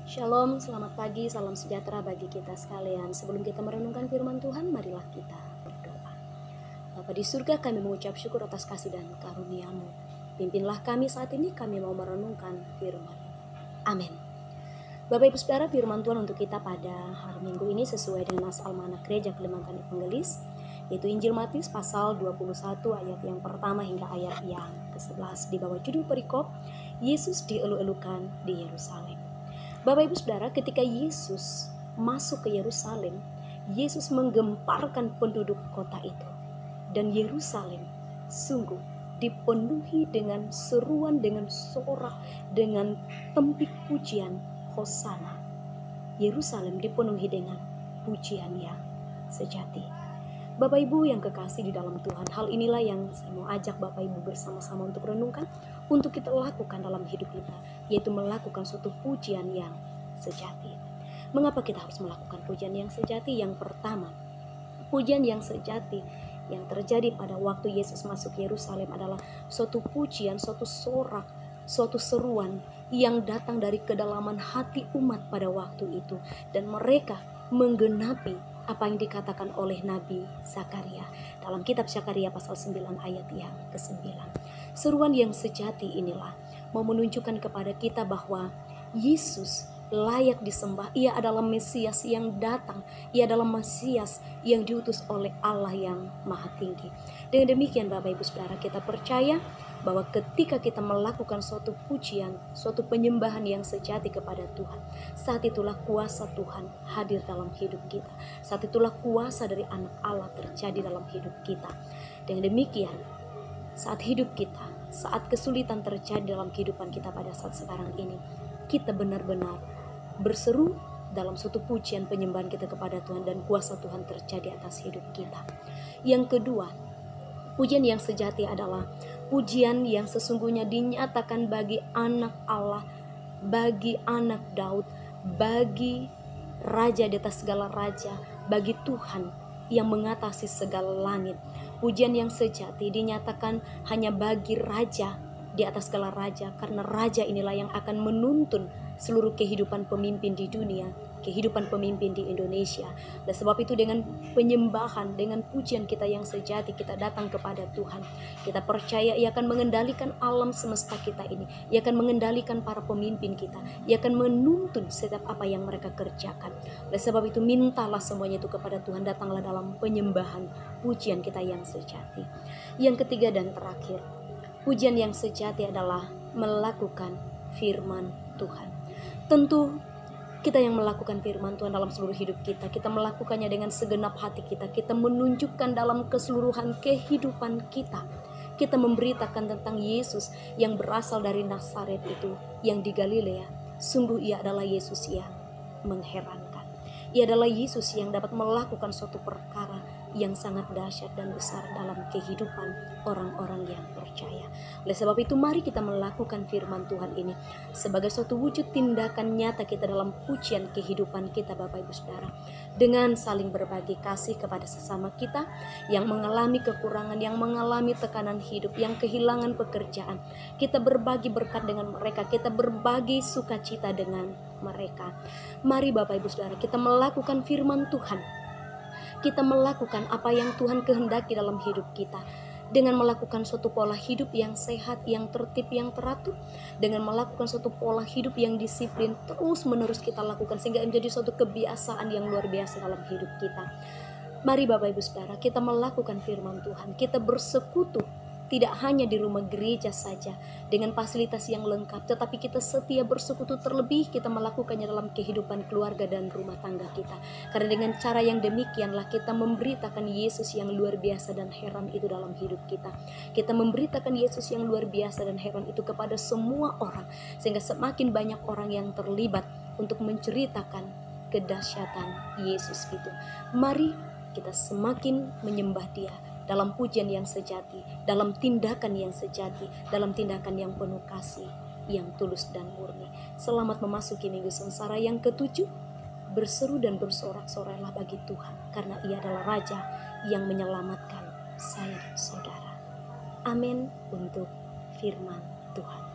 Shalom, selamat pagi, salam sejahtera bagi kita sekalian. Sebelum kita merenungkan firman Tuhan, marilah kita berdoa. Bapa di surga, kami mengucap syukur atas kasih dan karunia-Mu. Pimpinlah kami saat ini, kami mau merenungkan firman. Amin. Bapak Ibu Saudara, firman Tuhan untuk kita pada hari Minggu ini sesuai dengan Nas Almanak Gereja Kalimantan Evangelis, yaitu Injil Matius pasal 21 ayat yang pertama hingga ayat yang ke-11 di bawah judul perikop Yesus dielu-elukan di Yerusalem. Bapak Ibu Saudara, ketika Yesus masuk ke Yerusalem, Yesus menggemparkan penduduk kota itu. Dan Yerusalem sungguh dipenuhi dengan seruan, dengan sorak, dengan tembik pujian Hosana. Yerusalem dipenuhi dengan pujian yang sejati. Bapak Ibu yang kekasih di dalam Tuhan, hal inilah yang saya mau ajak Bapak Ibu bersama-sama untuk renungkan, untuk kita lakukan dalam hidup kita, yaitu melakukan suatu pujian yang sejati. Mengapa kita harus melakukan pujian yang sejati? Yang pertama, pujian yang sejati yang terjadi pada waktu Yesus masuk Yerusalem adalah suatu pujian, suatu sorak, suatu seruan yang datang dari kedalaman hati umat pada waktu itu, dan mereka menggenapi apa yang dikatakan oleh Nabi Zakaria dalam kitab Zakaria pasal 9 ayat yang ke-9. Seruan yang sejati inilah mau menunjukkan kepada kita bahwa Yesus layak disembah. Ia adalah Mesias yang datang. Ia adalah Mesias yang diutus oleh Allah yang Maha Tinggi. Dengan demikian Bapak Ibu Saudara, kita percaya bahwa ketika kita melakukan suatu pujian, suatu penyembahan yang sejati kepada Tuhan, saat itulah kuasa Tuhan hadir dalam hidup kita. Saat itulah kuasa dari anak Allah terjadi dalam hidup kita. Dengan demikian, saat hidup kita, saat kesulitan terjadi dalam kehidupan kita pada saat sekarang ini, kita benar-benar berseru dalam suatu pujian penyembahan kita kepada Tuhan, dan kuasa Tuhan terjadi atas hidup kita. Yang kedua, pujian yang sejati adalah pujian yang sesungguhnya dinyatakan bagi anak Allah, bagi anak Daud, bagi Raja di atas segala raja, bagi Tuhan yang mengatasi segala langit. Pujian yang sejati dinyatakan hanya bagi Raja di atas segala raja, karena Raja inilah yang akan menuntun seluruh kehidupan pemimpin di dunia, kehidupan pemimpin di Indonesia. Dan sebab itu dengan penyembahan, dengan pujian kita yang sejati, kita datang kepada Tuhan. Kita percaya Ia akan mengendalikan alam semesta kita ini. Ia akan mengendalikan para pemimpin kita. Ia akan menuntun setiap apa yang mereka kerjakan. Oleh sebab itu mintalah semuanya itu kepada Tuhan. Datanglah dalam penyembahan, pujian kita yang sejati. Yang ketiga dan terakhir, pujian yang sejati adalah melakukan firman Tuhan. Tentu kita yang melakukan firman Tuhan dalam seluruh hidup kita, kita melakukannya dengan segenap hati kita. Kita menunjukkan dalam keseluruhan kehidupan kita. Kita memberitakan tentang Yesus yang berasal dari Nazaret itu, yang di Galilea. Sungguh Ia adalah Yesus yang mengherankan. Ia adalah Yesus yang dapat melakukan suatu perkara yang sangat dahsyat dan besar dalam kehidupan orang-orang yang percaya. Oleh sebab itu mari kita melakukan firman Tuhan ini sebagai suatu wujud tindakan nyata kita dalam pujian kehidupan kita Bapak Ibu Saudara, dengan saling berbagi kasih kepada sesama kita yang mengalami kekurangan, yang mengalami tekanan hidup, yang kehilangan pekerjaan. Kita berbagi berkat dengan mereka, kita berbagi sukacita dengan mereka. Mari Bapak Ibu Saudara, kita melakukan firman Tuhan. Kita melakukan apa yang Tuhan kehendaki dalam hidup kita, dengan melakukan suatu pola hidup yang sehat, yang tertib, yang teratur, dengan melakukan suatu pola hidup yang disiplin, terus menerus kita lakukan sehingga menjadi suatu kebiasaan yang luar biasa dalam hidup kita. Mari Bapak Ibu Saudara, kita melakukan firman Tuhan. Kita bersekutu tidak hanya di rumah gereja saja dengan fasilitas yang lengkap, tetapi kita setia bersekutu, terlebih kita melakukannya dalam kehidupan keluarga dan rumah tangga kita. Karena dengan cara yang demikianlah kita memberitakan Yesus yang luar biasa dan heran itu dalam hidup kita. Kita memberitakan Yesus yang luar biasa dan heran itu kepada semua orang, sehingga semakin banyak orang yang terlibat untuk menceritakan kedahsyatan Yesus itu. Mari kita semakin menyembah Dia dalam pujian yang sejati, dalam tindakan yang sejati, dalam tindakan yang penuh kasih, yang tulus dan murni. Selamat memasuki minggu sengsara yang ke-7. Berseru dan bersorak-sorailah bagi Tuhan, karena Ia adalah Raja yang menyelamatkan saya dan saudara. Amin untuk firman Tuhan.